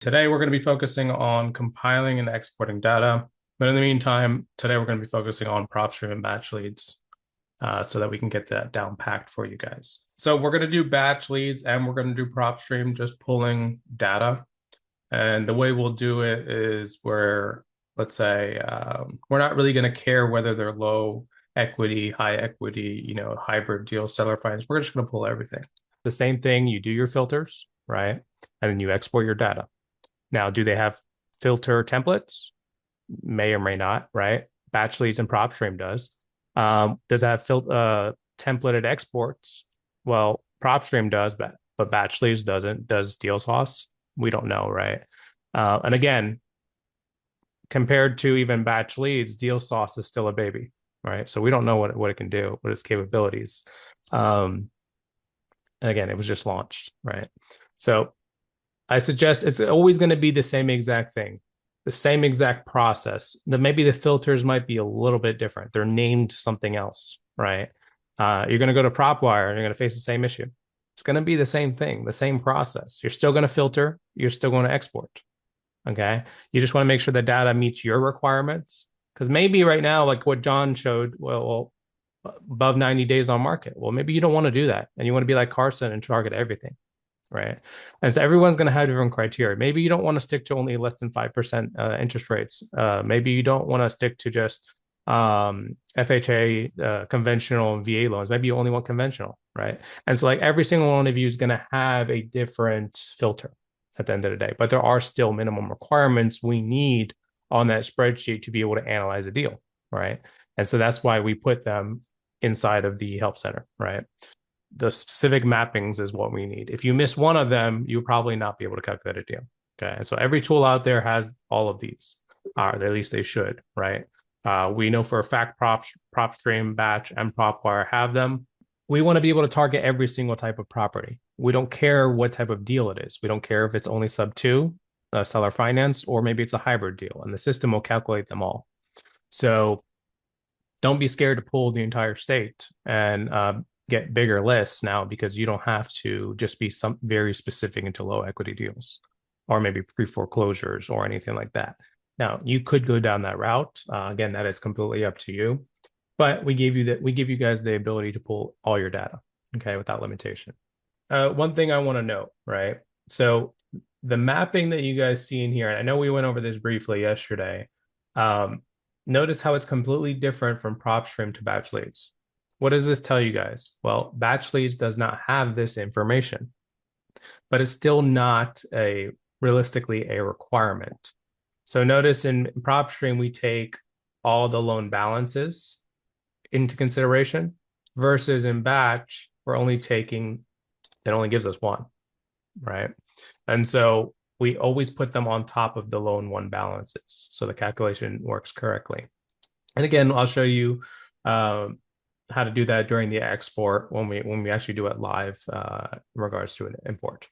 Today, we're going to be focusing on compiling and exporting data. But in the meantime, today we're going to be focusing on prop stream and batch leads so that we can get that down packed for you guys. So we're going to do batch leads and we're going to do prop stream, just pulling data. And the way we'll do it is let's say, we're not really going to care whether they're low equity, high equity, hybrid deals, seller finance. We're just going to pull everything. The same thing, you do your filters, right? And then you export your data. Now, do they have filter templates? May or may not, right? Batch leads and prop stream does. Does it have templated exports? Well, prop stream does, but batch leads doesn't. Does deal sauce? We don't know, right? And again, compared to even batch leads, deal sauce is still a baby, right? So we don't know what it can do, what its capabilities. And again, it was just launched, right? So I suggest it's always going to be the same exact thing, the same exact process. Maybe the filters might be a little bit different. They're named something else, right? You're going to go to PropWire and you're going to face the same issue. It's going to be the same thing, the same process. You're still going to filter. You're still going to export. Okay. You just want to make sure the data meets your requirements. Because maybe right now, like what John showed, well, above 90 days on market. Well, maybe you don't want to do that. And you want to be like Carson and target everything. Right. And so everyone's going to have different criteria. Maybe you don't want to stick to only less than 5% interest rates. Maybe you don't want to stick to just FHA, conventional and VA loans. Maybe you only want conventional. Right. And so like every single one of you is going to have a different filter at the end of the day. But there are still minimum requirements we need on that spreadsheet to be able to analyze a deal. Right. And so that's why we put them inside of the help center. Right. The specific mappings is what we need. If you miss one of them, you'll probably not be able to calculate a deal. Okay. And so every tool out there has all of these, or at least they should, right? We know for a fact prop stream, batch, and PropWire have them. We want to be able to target every single type of property. We don't care what type of deal it is. We don't care if it's only sub two, seller finance, or maybe it's a hybrid deal, and the system will calculate them all. So don't be scared to pull the entire state and get bigger lists now, because you don't have to just be some very specific into low equity deals or maybe pre-foreclosures or anything like that. Now, you could go down that route. Again, that is completely up to you. But we give you guys the ability to pull all your data, okay, without limitation. One thing I want to note, right? So the mapping that you guys see in here, and I know we went over this briefly yesterday. Notice how it's completely different from prop stream to batch leads. What does this tell you guys? Well, batch leads does not have this information, but it's still not realistically a requirement. So notice in prop stream, we take all the loan balances into consideration versus in batch, it only gives us one, right? And so we always put them on top of the loan one balances, so the calculation works correctly. And again, I'll show you how to do that during the export when we actually do it live in regards to an import.